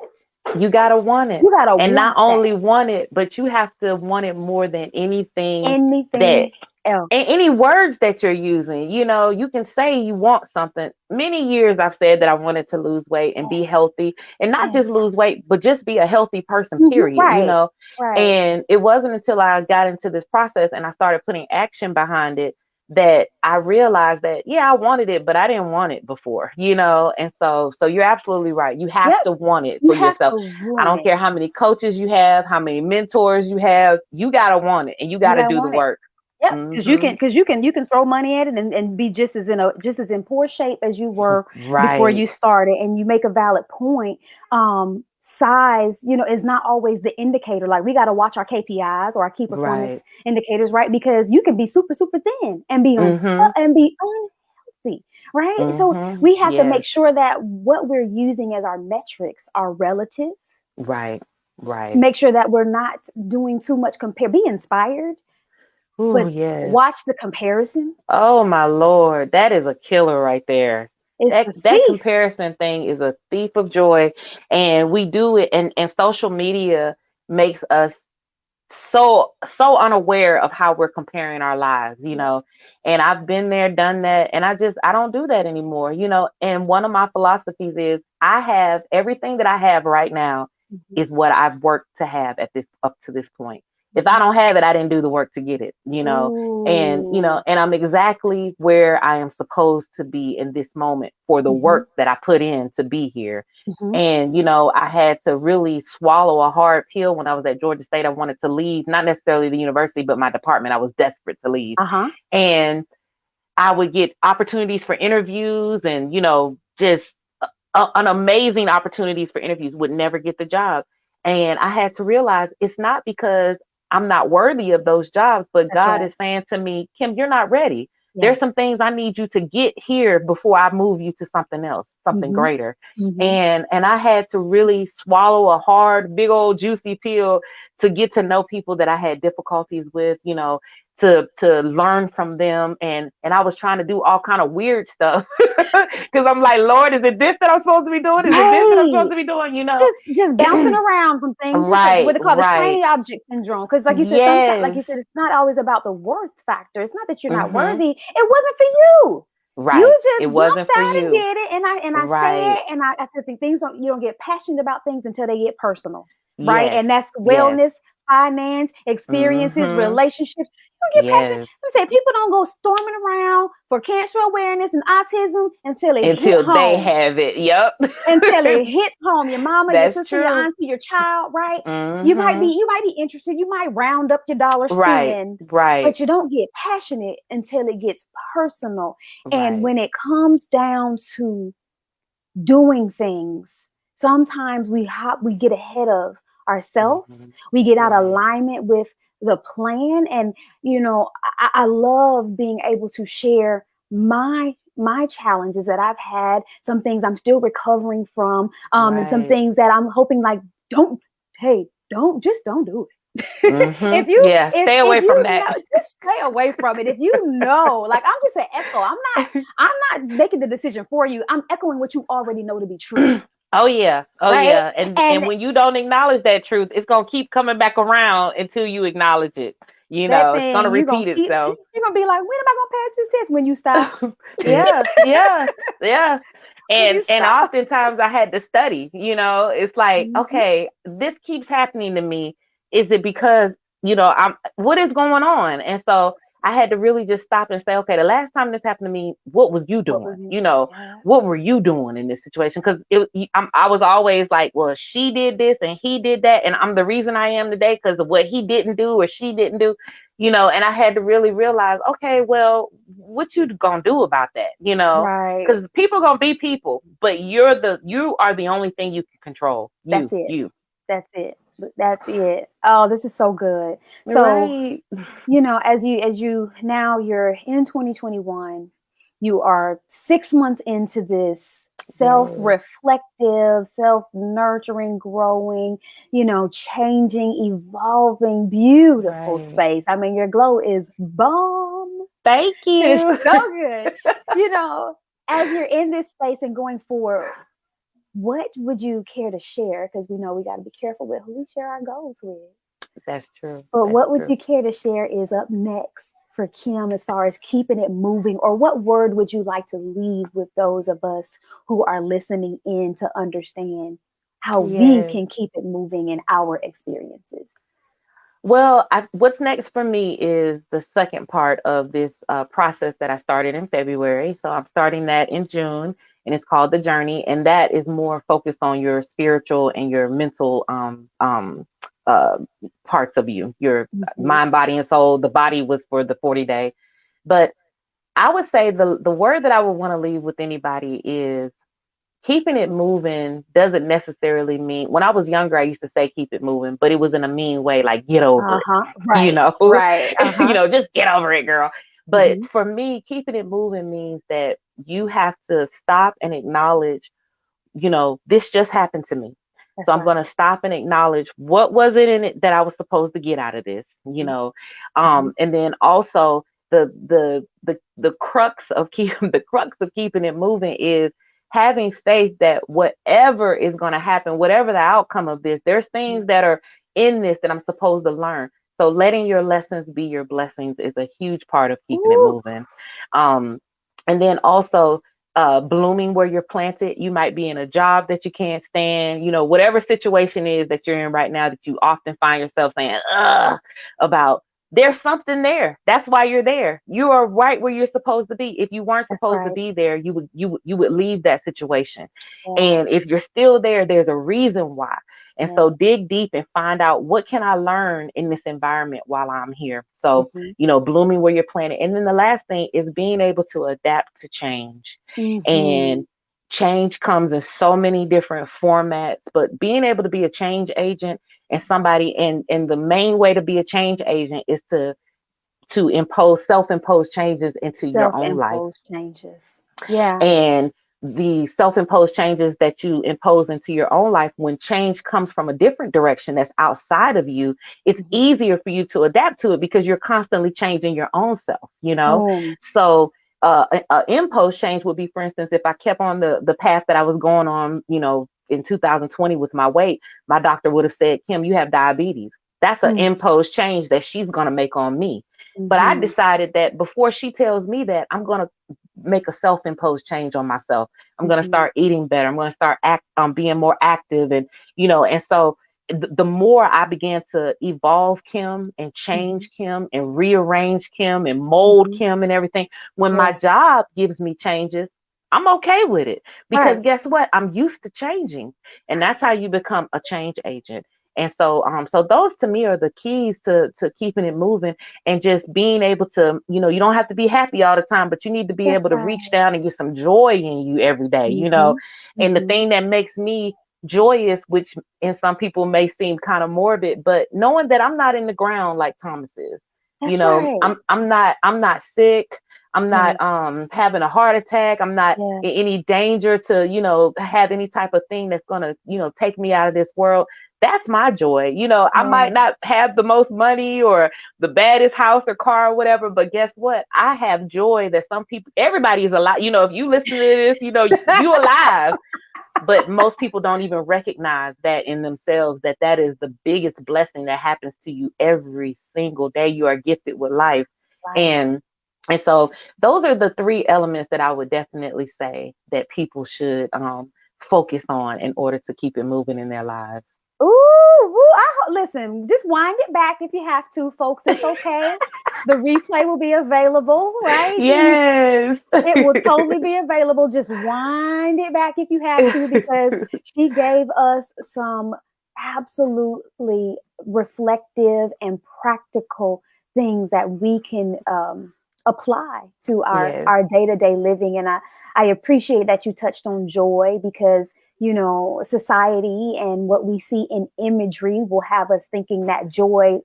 You gotta want it. You gotta And not want that. only want it, but you have to want it more than anything that Anything else. any words that you're using. You know, you can say you want something. Many years I've said that I wanted to lose weight and be Yes. healthy and not Yes. just lose weight, but just be a healthy person, Mhm. period, you Right. know. Right. And it wasn't until I got into this process and I started putting action behind it that I realized that yeah, I wanted it, but I didn't want it before, you know. And so you're absolutely right. You have Yep. to want it You for have yourself. to I want don't it. care how many coaches you have, how many mentors you have, you gotta want it and you You gotta gotta do the want it. work. Yep, Hmm. because you can throw money at it and be just as in poor shape as you were before Right. you started. And you make a valid point. Size, you know, is not always the indicator. Like we got to watch our KPIs or our key performance Right. indicators, right? Because you can be super super thin and be Mhm. unhealthy, right? So Mhm. we have to make Yes. sure that what we're using as our metrics are relative. Right. Right. Make sure that we're not doing too much compare. Be inspired, Oh, but yes. watch the comparison. Oh my Lord, that is a killer right there. It's That thief. comparison thing is a thief of joy, and we do it, and social media makes us so unaware of how we're comparing our lives, you Yeah. know. And I've been there, done that, and I don't do that anymore, you know. And one of my philosophies is I have everything that I have right now Mhm. is what I've worked to have at this up to this point. If I Mhm. don't have it, I didn't do the work to get it, you know. And Ooh. and I'm exactly where I am supposed to be in this moment for the Mhm. work that I put in to be here. Mhm. And I had to really swallow a hard pill when I was at Georgia State. I wanted to leave, not necessarily the university, but my department. I was desperate to leave. Uh-huh. And I would get opportunities for interviews and, just an amazing opportunities for interviews, would never get the job. And I had to realize it's not because I'm not worthy of those jobs, but That's God right. is saying to me, Kim, you're not ready. Yeah. There's some things I need you to get here before I move you to something else, something Mhm. greater. Mhm. And I had to really swallow a hard, big old juicy pill to get to know people that I had difficulties with, to learn from them. And I was trying to do all kind of weird stuff because I'm like, Lord, is it this that I'm supposed to be doing? Is it this that I'm supposed Right. to be doing? Just bouncing around from thing to thing, what Right, they call the right. shiny object syndrome. Because like you said, sometimes, like you said, Yes. it's not always about the worth factor. It's not that you're not Hmm. worthy. It wasn't for you. Right. You It just jumped wasn't for out and you. did it. And I say Right. it, and I said things don't, you don't get passionate about things until they get personal, right? Yes. And that's Yes. wellness, finance, experiences, Hmm. relationships. You don't get passionate. Yes. Let me say people don't go storming around for cancer awareness and autism until it hit Until they home, have it. Yep. until it hits home. Your mama, your That's sister, your true. auntie, your child, right? Hmm. You might be interested. You might round up your dollar Right. spend, Right. but you don't get passionate until it gets personal. And Right. when it comes down to doing things, sometimes we get ahead of ourselves. Hmm. We get out of Right. alignment with the plan. And I love being able to share my challenges that I've had, some things I'm still recovering from, and some Right. things that I'm hoping, like, don't hey, don't do it. Hmm. if Yeah. if Stay if away from you that. know, just stay away from it. If you know, like, I'm just an echo. I'm not making the decision for you. I'm echoing what you already know to be true, Oh yeah. Oh right? yeah. And And when you don't acknowledge that truth, it's gonna keep coming back around until you acknowledge it. that It's gonna thing, repeat itself. you're gonna be like, when am I gonna pass this test? When you stop. Yeah, yeah, yeah. When And you and stop. oftentimes I had to study, it's like, Mhm. okay, this keeps happening to me. Is it because, I'm what is going on? And so I had to really just stop and say, okay, the last time this happened to me, what was you What doing? was you? Yeah. What were you doing in this situation? Because I was always like, well, she did this and he did that, and I'm the reason I am today because of what he didn't do or she didn't do. And I had to really realize, okay, well, what you gonna do about that? Right. Because people gonna be people, but you are the only thing you can control. That's You, it. you. That's it. That's it. Oh, this is so good. So, Right. as you now, you're in 2021, you are 6 months into this Yes. self-reflective, self-nurturing, growing, changing, evolving, beautiful Right. space. I mean, your glow is bomb. Thank It's you. so good. you know as you're in this space and going forward, what would you care to share? Because we know we got to be careful with who we share our goals with. That's true. But That's what would true. you care to share is up next for Kim, as far as keeping it moving? Or what word would you like to leave with those of us who are listening in to understand how we Yes. can keep it moving in our experiences? Well, what's next for me is the second part of this process that I started in February. So I'm starting that in June, and it's called The Journey, and that is more focused on your spiritual and your mental uh, parts of you, your Mhm. mind, body, and soul. The body was for the 40-day, but I would say the word that I would want to leave with anybody is keeping it moving doesn't necessarily mean. When I was younger, I used to say keep it moving, but it was in a mean way, like get over it, Uh-huh. you Right. know, Right. Uh-huh. just get over it, girl. But Hmm. for me, keeping it moving means that you have to stop and acknowledge, this just happened to me. So That's I'm going right. to stop and acknowledge what was it in it that I was supposed to get out of this, Mm-hmm. and then also the crux of the crux of keeping it moving is having faith that whatever is going to happen, whatever the outcome of this, there's things that are in this that I'm supposed to learn. So letting your lessons be your blessings is a huge part of keeping it Ooh. moving. Um, and then also blooming where you're planted. You might be in a job that you can't stand, whatever situation is that you're in right now that you often find yourself saying, ugh, about. There's something there. That's why you're there. You are right where you're supposed to be. If you weren't That's supposed to right. be there, you would leave that situation. Yeah. And if you're still there, there's a reason why. And Yeah. so dig deep and find out, what can I learn in this environment while I'm here? So, Mm-hmm. blooming where you're planted. And then the last thing is being able to adapt to change. Mm-hmm. And change comes in so many different formats, but being able to be a change agent and somebody, and the main way to be a change agent is to impose self-imposed changes into your own life. Self-imposed changes. Yeah. And the self-imposed changes that you impose into your own life, when change comes from a different direction that's outside of you, it's Mm-hmm. easier for you to adapt to it because you're constantly changing your own self. Boom. So a imposed change would be, for instance, if I kept on the path that I was going on, in 2020 with my weight, my doctor would have said, Kim, you have diabetes. That's an imposed change that she's going to make on me. But I Mm-hmm. decided that before she tells me that, I'm going to make a self-imposed change on myself. I'm going to Mm-hmm. start eating better. I'm going to start being more active. And so the more I began to evolve Kim and Mm-hmm. change Kim and rearrange Kim and mold Mm-hmm. Kim and everything, when my Yeah. job gives me changes, I'm okay with it, because Right. guess what? I'm used to changing. And that's how you become a change agent. And so those to me are the keys to keeping it moving, and just being able to, you don't have to be happy all the time, but you need to be That's able to right. reach down and get some joy in you every day. Mm-hmm. And the Mm-hmm. thing that makes me joyous, which in some people may seem kind of morbid, but knowing that I'm not in the ground like Thomas is. That's right. I'm not sick. I'm Yeah. not having a heart attack. I'm not Yeah. in any danger to, have any type of thing that's gonna, take me out of this world. That's my joy. I Yeah. might not have the most money or the baddest house or car or whatever, but guess what? I have joy that some people, everybody is alive. If you listen to this, you alive. But most people don't even recognize that in themselves, that is the biggest blessing that happens to you every single day. You are gifted with life. Right. And so those are the three elements that I would definitely say that people should focus on in order to keep it moving in their lives. Ooh, ooh, listen, just wind it back if you have to, folks. It's okay. The replay will be available, right? Yes. It will totally be available. Just wind it back if you have to, because she gave us some absolutely reflective and practical things that we can apply to Yes. our day-to-day living. And I appreciate that you touched on joy, because society and what we see in imagery will have us thinking that joy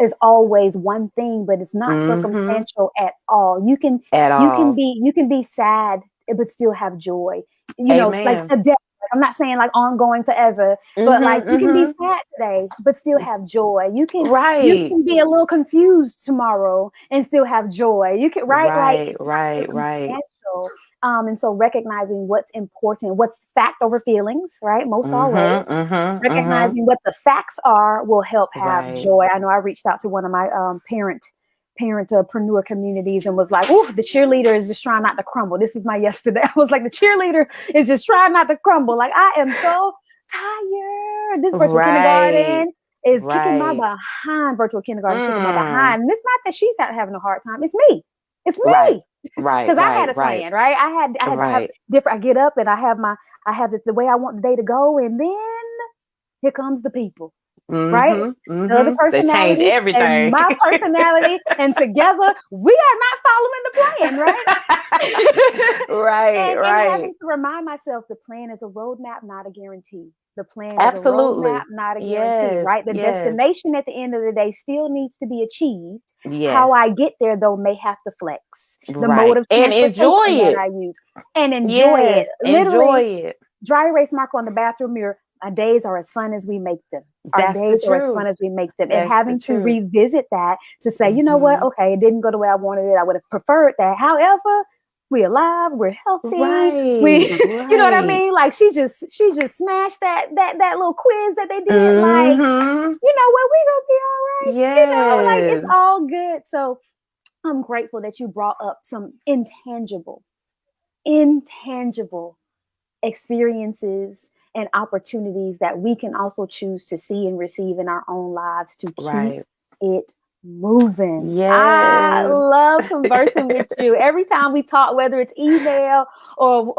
is always one thing, but it's not Mm-hmm. circumstantial at all. You can At all. be sad but still have joy. Like Amen. a death. I'm not saying like ongoing forever, but like Mm-hmm. you can be Mm-hmm. sad today but still have joy. You Right. can be a little confused tomorrow and still have joy. You can, right? Like Right. it's not Right. Right. circumstantial. And so recognizing what's important, what's fact over feelings, right? Most always. Mm-hmm. Mm-hmm. Mm-hmm. Recognizing what the facts are will help have Right. joy. I know I reached out to one of my parentpreneur communities and was like, "Oh, the cheerleader is just trying not to crumble." This was my yesterday. I was like, "The cheerleader is just trying not to crumble." Like, I am so tired. This virtual Right. kindergarten is kicking my Right. behind. Virtual kindergarten kicking my Mm. behind. And it's not that she's not having a hard time. It's me. It's Right. me. Right. Because I had Right. a Right. plan, right? I had to have Right. different. I get up and I have it the way I want the day to go, and then here comes the people, right? Mm-hmm. The other Mm-hmm. They change personality and everything. my personality, and together we are not following the plan, right? Right. And Right. having to remind myself the plan is a roadmap, not a guarantee. The plan is a roadmap, Absolutely. not a guarantee, Yes. right? The Yes. destination at the end of the day still needs to be achieved. How Yes. I get there, though, may have to flex. The mode Right. of And enjoy transportation that it. I use, and enjoy it. Yes. Enjoy Literally, it. dry erase marker on the bathroom mirror. Our days are as fun as we make them. Our That's the days are as truth. fun as we make them. And That's the having to truth. revisit that to say, you know what? Mm-hmm. Okay, it didn't go the way I wanted it. I would have preferred that. However, we're alive, we're healthy. We, Right. you know what I Right. mean? Like she just smashed that little quiz that they did. Like, Mm-hmm. you know what? We're gonna be all right. Like it's Yes. all good. So I'm grateful that you brought up some intangible intangible experiences and opportunities that we can also choose to see and receive in our own lives to keep Right. it moving. I Yes. love conversing with you. Every time we talk, whether it's email or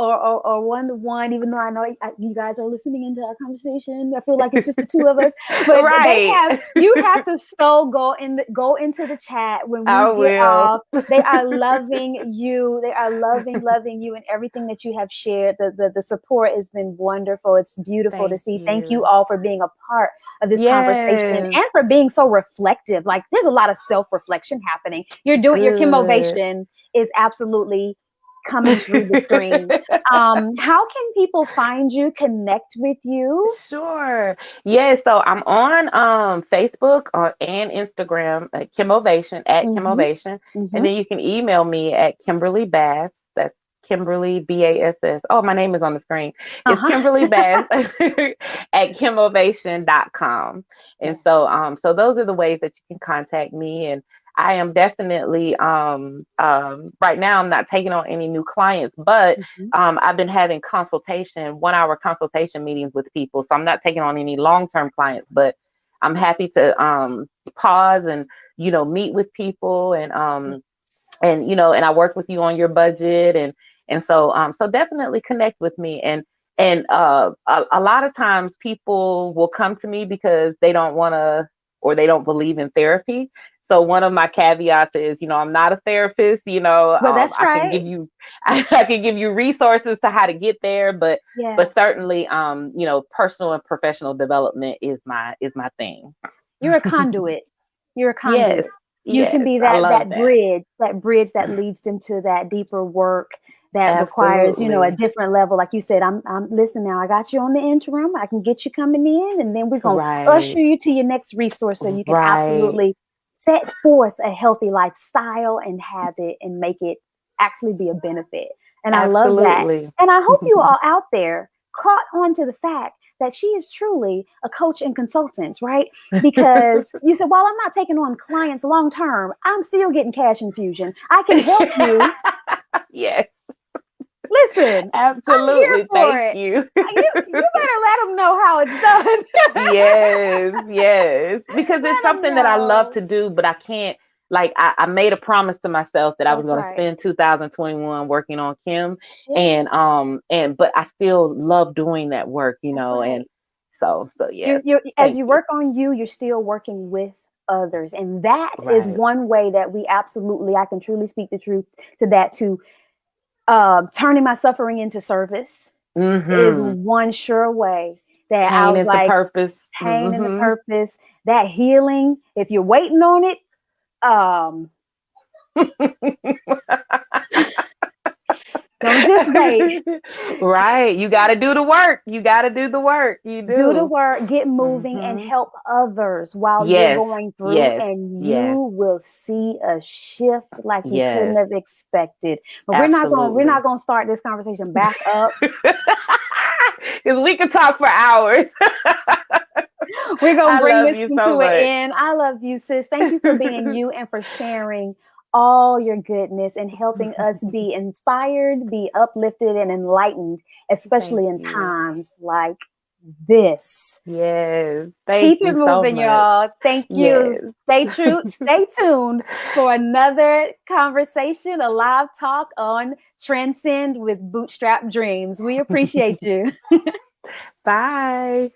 one-to-one, even though I know you guys are listening into our conversation, I feel like it's just the two of us. But Right. you have to so go into the chat when I we get will. off. They are loving you. They are loving you and everything that you have shared. The support has been wonderful. It's beautiful to Thank see. Thank you you. all for being a part of this conversation Yes. and for being so reflective. Like there's a lot of self-reflection happening. You're doing your Good. chemovation is absolutely coming through the screen. How can people find you, connect with you? Sure. Yeah, so I'm on Facebook and Instagram at Kimovation at Mm-hmm. Kimovation. And Mm-hmm. then you can email me at Kimberly Bass. That's Kimberly Bass. Oh, my name is on the screen. It's Uh-huh. Kimberly Bass at kimovation.com. And Yes. so those are the ways that you can contact me. And I am definitely right now I'm not taking on any new clients, but Mm-hmm. I've been having 1 hour consultation meetings with people. So I'm not taking on any long-term clients, but I'm happy to pause and, meet with people and I work with you on your budget and so definitely connect with me and a lot of times people will come to me because they don't want to or they don't believe in therapy. So one of my caveats is, I'm not a therapist. Well, that's I can give right. you, I can give you resources to how to get there, but Yeah. but certainly, personal and professional development is my thing. You're a conduit. You're a Yes, conduit. You can yes, be I that love that. bridge that leads them to that deeper work that requires, a Absolutely. different level. Like you said, I'm listen now. I got you on the interim. I can get you coming in, and then we're gonna usher Right, you to your next resource so you can right. absolutely set forth a healthy lifestyle and habit and make it actually be a benefit. And I love that. Absolutely. And I hope you all out there caught on to the fact that she is truly a coach and consultant, right? Because you said, while I'm not taking on clients long term, I'm still getting cash infusion. I can help you. Yes, Listen, I'm here absolutely. for Thank it. you. You better let them know how it's done. Yes, yes. Because it's Let them something that I love know. to do, but I can't. Like I made a promise to myself that I was That's going to right. spend 2021 working on Kim, and Yes, but I still love doing that work, that's and right. so yes. You as Thank you you. work on you, you're still working with others, and that is Right. one way that we absolutely, I can truly speak the truth to that. To turning my suffering into service is Mm-hmm. one sure way that I Pain was into like, purpose. pain and the Mm-hmm. purpose, that healing. If you're waiting on it, um, don't just wait. Right. You got to do the work. You got to do the work. You Do the do. work, get moving, and Mm-hmm. help others while you're Yes. going through, Yes. and Yes. you will see a shift like you couldn't Yes. have expected. But we're Absolutely. not gonna start this conversation back up. Because we could talk for hours. We're gonna I bring love this you one so to an much. end. I love you, sis. Thank you for being you and for sharing all your goodness and helping us be inspired, be uplifted, and enlightened, Thank especially in you. times like this. Yes. Thank Keep it you so moving, much. y'all. Thank you. Yes. Stay true. Stay tuned for another conversation, a live talk on Transcend with Bootstrap Dreams. We appreciate you. Bye.